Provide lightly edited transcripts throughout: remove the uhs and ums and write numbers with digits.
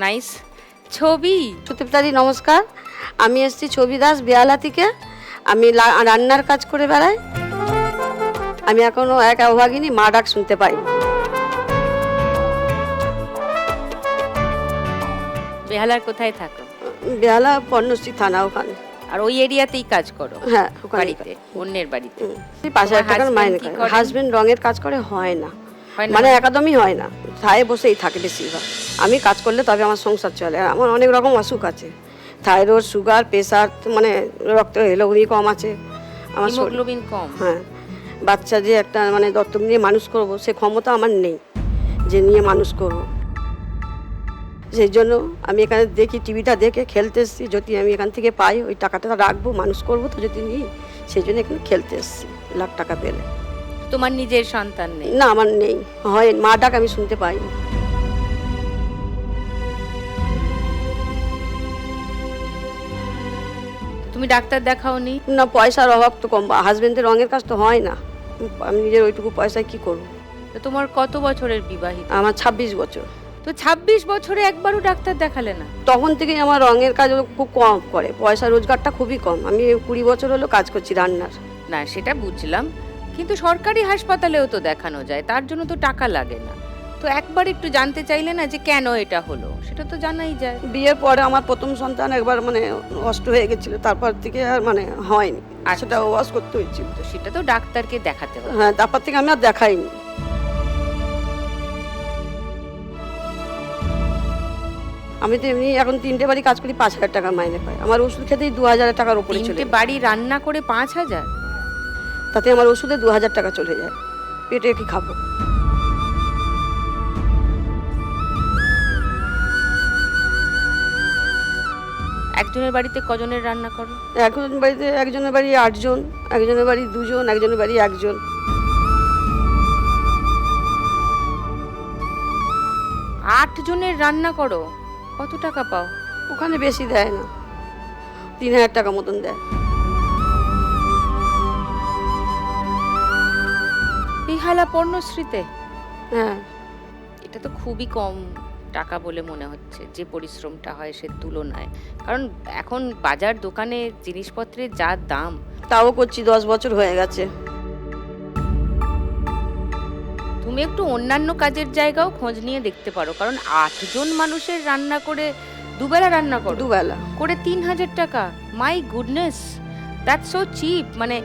Nice ছবি। সুতৃপ্তাদি নমস্কার, আমি এসেছি ছবি দাস বেহালা থেকে। আমি রান্নার কাজ করে বেড়াই। আমি এখনো এক অভাগিনী, মা ডাক শুনতে পাই। বেহালার কোথায় থাকো? বেহালা পর্ণশ্রী থানা ওখানে। আর ওই এরিয়াতেই কাজ করো? হ্যাঁ, ওখানে বাড়িতে, অন্যের বাড়িতে। ৫,০০০ টাকার মাইনে করে। হাজবেন্ড রঙের কাজ করে, হয় না, মানে একদমই হয় না, থায়ে বসেই থাকে বেশিরভাগ। আমি কাজ করলে তবে আমার সংসার চলে। আর আমার অনেক রকম অসুখ আছে, থাইরয়েড, সুগার, প্রেশার, মানে রক্ত হিমোগ্লোবিন কম আছে আমার। হিমোগ্লোবিন কম? হ্যাঁ, বাচ্চা যে একটা মানে দত্তক নিয়ে মানুষ করব, সে ক্ষমতা আমার নেই যে নিয়ে মানুষ করব। সেই জন্য আমি এখানে দেখি, টিভিটা দেখে খেলতে এসেছি। যদি আমি এখান থেকে পাই, ওই টাকাটা রাখবো, মানুষ করবো। তো যদি নিই, সেই জন্য এখানে খেলতে এসেছি। লাখ টাকা পেলে। তোমার নিজের সন্তান নেই? না, আমার নেই, হয় মা ডাক আমি শুনতে পাই। তুমি ডাক্তার দেখাওনি? না, পয়সার অভাব তো কম। হাজবেন্ডের রঙের কাজ তো হয় না, আমি নিজের ওইটুকু পয়সায় কি করব। তো তোমার কত বছরের বিবাহিত? আমার 26 বছর। তো 26 বছরে একবারও ডাক্তার দেখালে না? তখন থেকেই আমার রঙের কাজ খুব কম করে, পয়সা রোজগারটা খুবই কম। আমি 20 বছর হলো কাজ করছি রান্নার। না, সেটা বুঝলাম, কিন্তু সরকারি হাসপাতালেও তো দেখানো যায়, তার জন্য তো টাকা লাগে না। তো একবার একটু জানতে চাইলে না যে কেন এটা হলো, সেটা তো জানাই যায়। বিয়ের পরে আমার প্রথম সন্তান একবার মানে নষ্ট হয়ে গেছিল, তারপর থেকে আর মানে হয়নি, সেটা ওয়াশ করতে হয়েছিল। তো সেটা তো ডাক্তারকে দেখাতে হবে। হ্যাঁ, তারপর থেকে আমি আর দেখাইনি। আমি তো এমনি এখন 3টে বাড়ি কাজ করি, 5,000 টাকা মাইনে পাই। আমার ওষুধ খেতেই 2,000 টাকার উপরে চলে 3টে যায়। বাড়ি রান্না করে 5,000? তাতে আমার ওষুধে 2,000 টাকা চলে যায়। পেটে কি খাবো? একজনের বাড়িতে কজনের রান্না করো? একজনের বাড়িতে, একজনের বাড়ি 8 জন, একজনের বাড়ি 2 জন, একজনের বাড়ি 1 জন। 8 জনের রান্না করো, কত টাকা পাও? ওখানে বেশি দেয় না, 3,000 টাকা মতন দেয়। বেহালা পর্ণশ্রীতে? হ্যাঁ। এটা তো খুবই কম টাকা বলে মনে হচ্ছে, যে পরিশ্রমটা হয় সে তুলনায়। কারণ এখন বাজার দোকানে জিনিসপত্রের যা দাম। তাও করছি, 10 বছর হয়ে গেছে। তুমি একটু অন্যান্য কাজের জায়গাও খোঁজ নিয়ে দেখতে পারো, কারণ 8 জন মানুষের রান্না করে, দুবেলা রান্না করো, দুবেলা করে 3,000 টাকা। My goodness, that's so cheap. মানে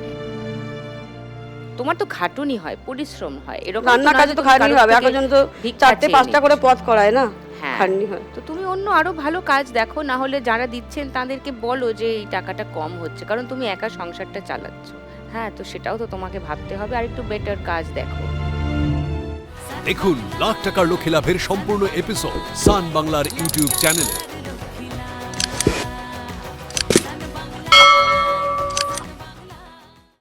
তোমার তো খাটুনি হয়, পরিশ্রম হয়, এরকম রান্নার কাজে তো খাটনি হবে। এখন তো 4টে-5টা করে পদ করায় না, খাটনি হয়। তো তুমি অন্য আরো ভালো কাজ দেখো, না হলে যারা দিচ্ছেন তাদেরকে বলো যে এই টাকাটা কম হচ্ছে, কারণ তুমি একা সংসারটা চালাচ্ছ। হ্যাঁ, তো সেটাও তো তোমাকে ভাবতে হবে, আর একটু বেটার কাজ দেখো। দেখুন লাখ টাকার লক্ষ্যে লাভের সম্পূর্ণ এপিসোড সান বাংলার ইউটিউব চ্যানেলে।